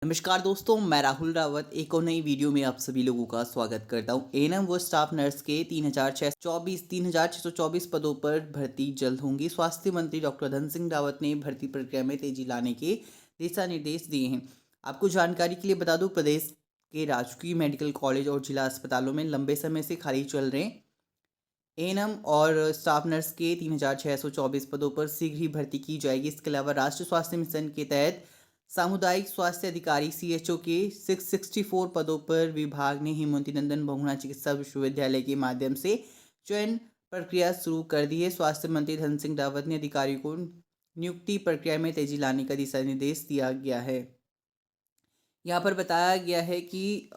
नमस्कार दोस्तों, मैं राहुल रावत एक और नई वीडियो में आप सभी लोगों का स्वागत करता हूं। एएनएम व स्टाफ नर्स के 3,624 पदों पर भर्ती जल्द होंगी। स्वास्थ्य मंत्री डॉक्टर धन सिंह रावत ने भर्ती प्रक्रिया में तेजी लाने के दिशा निर्देश दिए हैं। आपको जानकारी के लिए बता दूं, प्रदेश के राजकीय मेडिकल कॉलेज और जिला अस्पतालों में लंबे समय से खाली चल रहे एएनएम और स्टाफ नर्स के 3,624 पदों पर शीघ्र ही भर्ती की जाएगी। इसके अलावा राष्ट्रीय स्वास्थ्य मिशन के तहत सामुदायिक स्वास्थ्य अधिकारी सीएचओ के 664 पदों पर विभाग ने हेमवती नंदन बहुगुणा चिकित्सा विश्वविद्यालय के माध्यम से चयन प्रक्रिया शुरू कर दी है। स्वास्थ्य मंत्री धन सिंह रावत ने अधिकारियों को नियुक्ति प्रक्रिया में तेजी लाने का दिशा निर्देश दिया गया है। यहाँ पर बताया गया है कि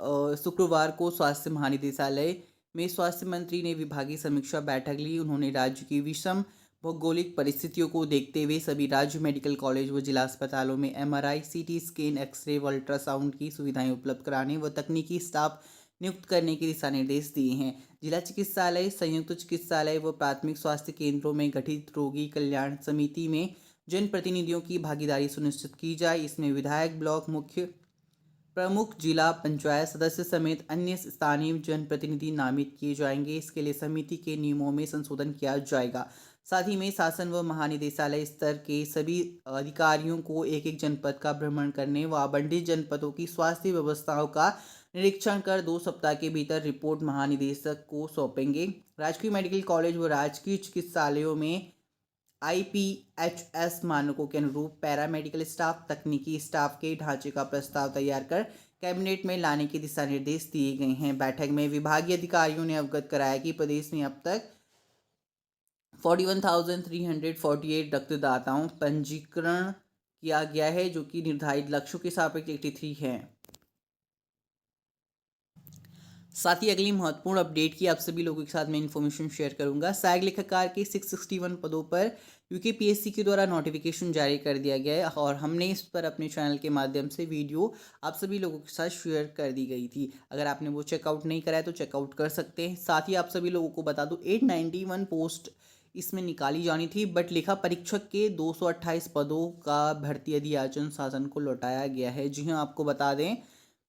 शुक्रवार को स्वास्थ्य महानिदेशालय में स्वास्थ्य मंत्री ने विभागीय समीक्षा बैठक ली। उन्होंने राज्य की विषम भौगोलिक परिस्थितियों को देखते हुए सभी राज्य मेडिकल कॉलेज व जिला अस्पतालों में एमआरआई, सीटी स्कैन, एक्सरे व अल्ट्रासाउंड की सुविधाएं उपलब्ध कराने व तकनीकी स्टाफ नियुक्त करने के दिशा निर्देश दिए हैं। जिला चिकित्सालय, संयुक्त चिकित्सालय व प्राथमिक स्वास्थ्य केंद्रों में गठित रोगी कल्याण समिति में जनप्रतिनिधियों की भागीदारी सुनिश्चित की जाए। इसमें विधायक, ब्लॉक मुख्य प्रमुख, जिला पंचायत सदस्य समेत अन्य स्थानीय जनप्रतिनिधि नामित किए जाएंगे। इसके लिए समिति के नियमों में संशोधन किया जाएगा। साथ ही में शासन व महानिदेशालय स्तर के सभी अधिकारियों को एक एक जनपद का भ्रमण करने व आवंटित जनपदों की स्वास्थ्य व्यवस्थाओं का निरीक्षण कर 2 सप्ताह के भीतर रिपोर्ट महानिदेशक को सौंपेंगे। राजकीय मेडिकल कॉलेज व राजकीय चिकित्सालयों में आईपीएचएस मानकों के अनुरूप पैरामेडिकल स्टाफ, तकनीकी स्टाफ के ढांचे का प्रस्ताव तैयार कर कैबिनेट में लाने के दिशा निर्देश दिए गए हैं। बैठक में विभागीय अधिकारियों ने अवगत कराया कि प्रदेश में अब तक 41,348 रक्तदाताओं पंजीकरण किया गया है, जो कि निर्धारित लक्ष्यों के सापेक्ष 83 है। साथ ही अगली महत्वपूर्ण अपडेट की आप सभी लोगों के साथ मैं इन्फॉर्मेशन शेयर करूंगा। सैग लेखाकार के 661 पदों पर यूकेपीएससी के द्वारा नोटिफिकेशन जारी कर दिया गया है और हमने इस पर अपने चैनल के माध्यम से वीडियो आप सभी लोगों के साथ शेयर कर दी गई थी। अगर आपने वो चेकआउट नहीं करा है तो चेकआउट कर सकते हैं। साथ ही आप सभी लोगों को बता दूं, 891 पोस्ट इसमें निकाली जानी थी, बट लेखा परीक्षक के 228 पदों का भर्ती अधियाचन शासन को लौटाया गया है। जी हाँ, आपको बता दें,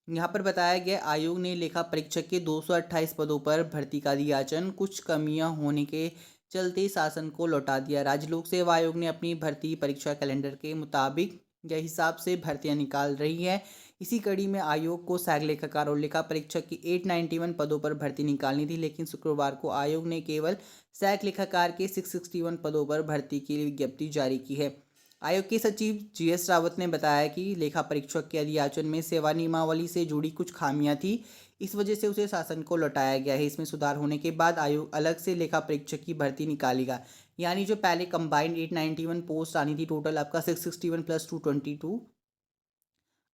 यहाँ पर बताया गया आयोग ने लेखा परीक्षक के 228 पदों पर भर्ती का अधियाचन कुछ कमियां होने के चलते शासन को लौटा दिया। राज्य लोक सेवा आयोग ने अपनी भर्ती परीक्षा कैलेंडर के मुताबिक या हिसाब से भर्तियां निकाल रही है। इसी कड़ी में आयोग को सैग लेखाकार और लेखा परीक्षक की 891 पदों पर भर्ती निकालनी थी, लेकिन शुक्रवार को आयोग ने केवल सैग लेखाकार के 661 पदों पर भर्ती की विज्ञप्ति जारी की है। आयोग के सचिव जीएस रावत ने बताया कि लेखा परीक्षक के अधियाचन में सेवा नियमावली से जुड़ी कुछ खामियां थी, इस वजह से उसे शासन को लौटाया गया है। इसमें सुधार होने के बाद आयोग अलग से लेखा परीक्षक की भर्ती निकालेगा। यानी जो पहले कंबाइंड 891 पोस्ट आनी थी, टोटल आपका 661 प्लस 222,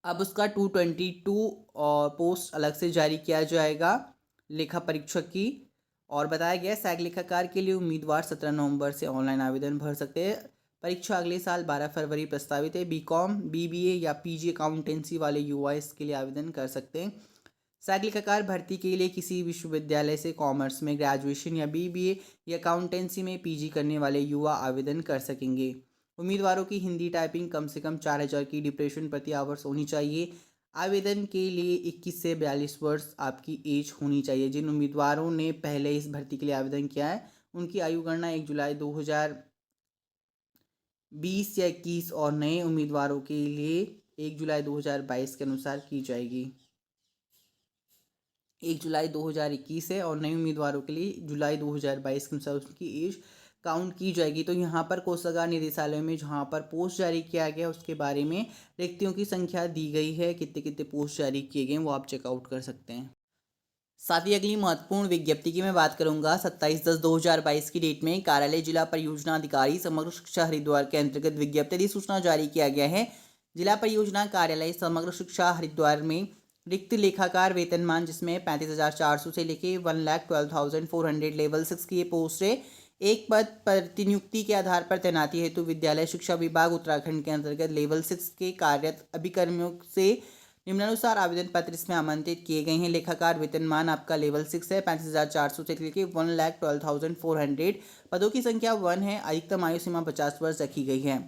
अब उसका 222 और पोस्ट अलग से जारी किया जाएगा लेखा परीक्षक की। और बताया गया सैग लेखाकार के लिए उम्मीदवार 17 नवंबर से ऑनलाइन आवेदन भर सकते हैं। परीक्षा अगले साल 12 फरवरी प्रस्तावित है। बीकॉम, बीबीए या पीजी अकाउंटेंसी वाले युवा इसके लिए आवेदन कर सकते हैं। सैग लेखाकार भर्ती के लिए किसी विश्वविद्यालय से कॉमर्स में ग्रेजुएशन या बीबीए या अकाउंटेंसी में पीजी करने वाले युवा आवेदन कर सकेंगे। उम्मीदवारों की हिंदी टाइपिंग कम से कम 4,000 की डिप्रेशन प्रति आवर्स होनी चाहिए। आवेदन के लिए 21 से 42 वर्ष आपकी एज होनी चाहिए। जिन उम्मीदवारों ने पहले इस भर्ती के लिए आवेदन किया है, उनकी आयु गणना 1 जुलाई 2020 या 21 और नए उम्मीदवारों के लिए 1 जुलाई 2022 के अनुसार की जाएगी। 1 जुलाई 2021 है और नए उम्मीदवारों के लिए जुलाई 2022 के अनुसार उसकी एज काउंट की जाएगी। तो यहाँ पर कोषागार निदेशालय में जहाँ पर पोस्ट जारी किया गया उसके बारे में रिक्तियों की संख्या दी गई है, कितने कितने पोस्ट जारी किए गए वो आप चेकआउट कर सकते हैं। साथ ही अगली महत्वपूर्ण विज्ञप्ति की मैं बात करूंगा। 27/10/2022 की डेट में कार्यालय जिला परियोजना अधिकारी समग्र शिक्षा हरिद्वार के अंतर्गत विज्ञप्ति अधिसूचना जारी किया गया है। जिला परियोजना कार्यालय समग्र शिक्षा हरिद्वार में रिक्त लेखाकार वेतनमान, जिसमें 35,400 से लेके 1,12,400 लेवल 6 की ये पोस्ट है। एक पद प्रतिनियुक्ति के आधार पर तैनाती हेतु विद्यालय शिक्षा विभाग उत्तराखंड के अंतर्गत लेवल 6 के कार्यरत अभिकर्मियों से निम्नानुसार आवेदन पत्र इसमें आमंत्रित किए गए हैं। लेखाकार वेतनमान आपका लेवल 6 है, 35,400 से लेकर 1,12,400। पदों की संख्या 1 है। अधिकतम आयु सीमा 50 वर्ष रखी गई है।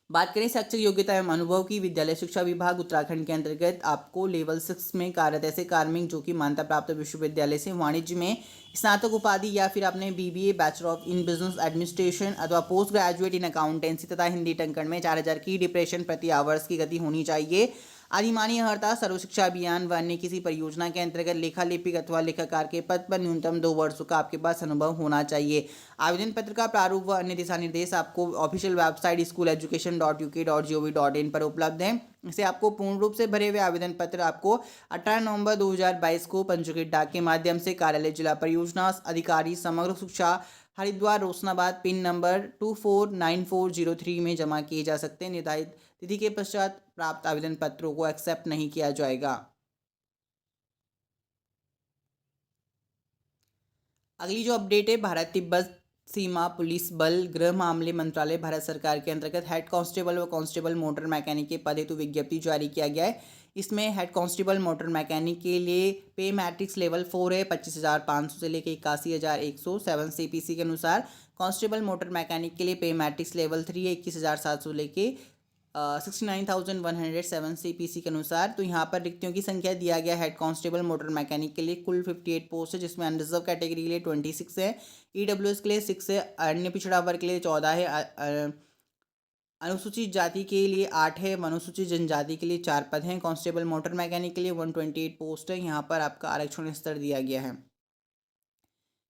बात करें शैक्षिक योग्यता एवं अनुभव की, विद्यालय शिक्षा विभाग उत्तराखंड के अंतर्गत आपको लेवल 6 में कार्यरत ऐसे कार्मिक जो कि मान्यता प्राप्त विश्वविद्यालय से वाणिज्य में स्नातक उपाधि या फिर आपने BBA bachelor of in business administration अथवा पोस्ट ग्रेजुएट इन अकाउंटेंसी तथा हिंदी टंकण में 4000 की डिप्रेशन प्रति आवर्स की गति होनी चाहिए। अधिमानी अर्हता सर्व शिक्षा अभियान व अन्य किसी परियोजना के अंतर्गत लेखा लिपिक अथवा लेखाकार के पद पर न्यूनतम 2 वर्षों का आपके पास अनुभव होना चाहिए। आवेदन पत्र का प्रारूप व अन्य दिशा निर्देश आपको ऑफिशियल वेबसाइट school.education.uk.gov.in पर उपलब्ध है। इसे आपको पूर्ण रूप से भरे हुए आवेदन पत्र आपको 18 नवंबर 2022 को पंजीकृत डाक के माध्यम से कार्यालय जिला परियोजना अधिकारी समग्र शिक्षा हरिद्वार रोशनाबाद पिन नंबर 249403 में जमा किए जा सकते हैं। निर्धारित तिथि के पश्चात प्राप्त आवेदन पत्रों को एक्सेप्ट नहीं किया जाएगा। अगली जो अपडेट है, भारत तिब्बत सीमा पुलिस बल गृह मामले मंत्रालय भारत सरकार के अंतर्गत हेड कांस्टेबल व कांस्टेबल मोटर मैकेनिक के पद हेतु विज्ञप्ति जारी किया गया है। इसमें हेड कांस्टेबल मोटर मैकेनिक के लिए पे मैट्रिक्स लेवल 4 है 25,500 से लेकर 81,100 7 CPC के अनुसार। कांस्टेबल मोटर मैकेनिक के लिए पे मैट्रिक्स लेवल 3 है 21,700 लेके 69,107 CPC के अनुसार। तो यहाँ पर रिक्तियों की संख्या दिया गया हेड कांस्टेबल मोटर मैकेनिक के लिए कुल 58 पोस्ट है, जिसमें अनरिजर्व कैटेगरी के लिए 26 है, EWS के लिए 6 है, अन्य पिछड़ा वर्ग के लिए 14 है, अनुसूचित जाति के लिए 8 है, अनुसूचित जनजाति के लिए 4 पद हैं। कांस्टेबल मोटर मैकेनिक के लिए 128 पोस्ट है। यहाँ पर आपका आरक्षण स्तर दिया गया है।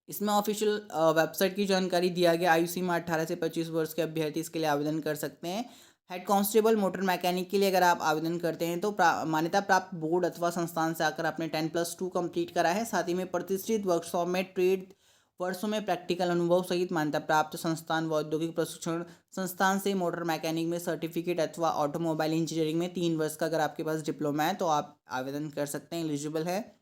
इसमें ऑफिशियल वेबसाइट की जानकारी दिया गया। आयु सीमा 18 से 25 वर्ष के अभ्यर्थी इसके लिए आवेदन कर सकते हैं। हेड कांस्टेबल मोटर मैकेनिक के लिए अगर आप आवेदन करते हैं तो मान्यता प्राप्त बोर्ड अथवा संस्थान से आकर आपने 10+2 कंप्लीट करा है, साथ ही में प्रतिष्ठित वर्कशॉप में ट्रेड वर्षों में प्रैक्टिकल अनुभव सहित मान्यता प्राप्त संस्थान व औद्योगिक प्रशिक्षण संस्थान से मोटर मैकेनिक में सर्टिफिकेट अथवा ऑटोमोबाइल इंजीनियरिंग में 3 वर्ष का अगर आपके पास डिप्लोमा है तो आप आवेदन कर सकते हैं, एलिजिबल है।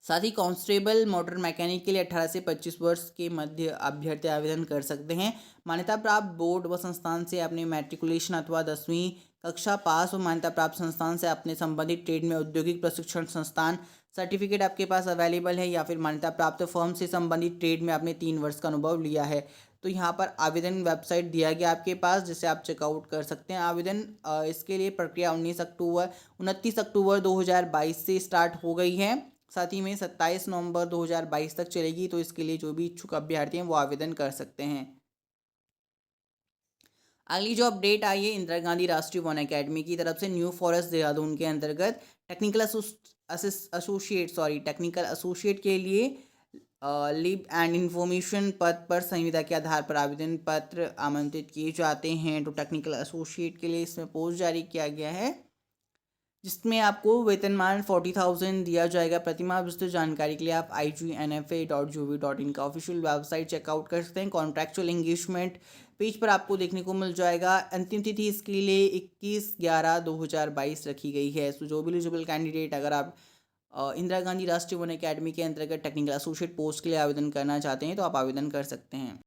साथ ही कांस्टेबल मोटर मैकेनिक के लिए 18 से 25 वर्ष के मध्य अभ्यर्थी आवेदन कर सकते हैं। मान्यता प्राप्त बोर्ड व संस्थान से अपने मैट्रिकुलेशन अथवा 10वीं कक्षा पास व मान्यता प्राप्त संस्थान से अपने संबंधित ट्रेड में औद्योगिक प्रशिक्षण संस्थान सर्टिफिकेट आपके पास अवेलेबल है, या फिर मान्यता प्राप्त फर्म से संबंधित ट्रेड में आपने 3 वर्ष का अनुभव लिया है। तो यहाँ पर आवेदन वेबसाइट दिया गया आपके पास, जिसे आप चेकआउट कर सकते हैं। आवेदन इसके लिए प्रक्रिया 29 अक्टूबर 2022 से स्टार्ट हो गई है, साथ ही में 27 नवंबर 2022 तक चलेगी। तो इसके लिए जो भी इच्छुक अभ्यर्थी हैं वो आवेदन कर सकते हैं। अगली जो अपडेट आई है इंदिरा गांधी राष्ट्रीय वन अकेडमी की तरफ से न्यू फॉरेस्ट देहरादून के अंतर्गत टेक्निकल एसोसिएट के लिए लिव एंड इंफॉर्मेशन पद पर संविदा के आधार पर आवेदन पत्र आमंत्रित किए जाते हैं। तो टेक्निकल एसोसिएट के लिए इसमें पोस्ट जारी किया गया है, जिसमें आपको वेतनमान 40,000 दिया जाएगा प्रतिमाह। विस्तृत जानकारी के लिए आप IGNFA.gov.in का ऑफिशियल वेबसाइट चेकआउट कर सकते हैं। कॉन्ट्रैक्चुअल एंगेजमेंट पेज पर आपको देखने को मिल जाएगा। अंतिम तिथि इसके लिए 21/11/2022 रखी गई है। सो जो भी एलिजिबल कैंडिडेट अगर आप इंदिरा गांधी राष्ट्रीय वन अकेडमी के अंतर्गत टेक्निकल एसोसिएट पोस्ट के लिए आवेदन करना चाहते हैं तो आप आवेदन कर सकते हैं।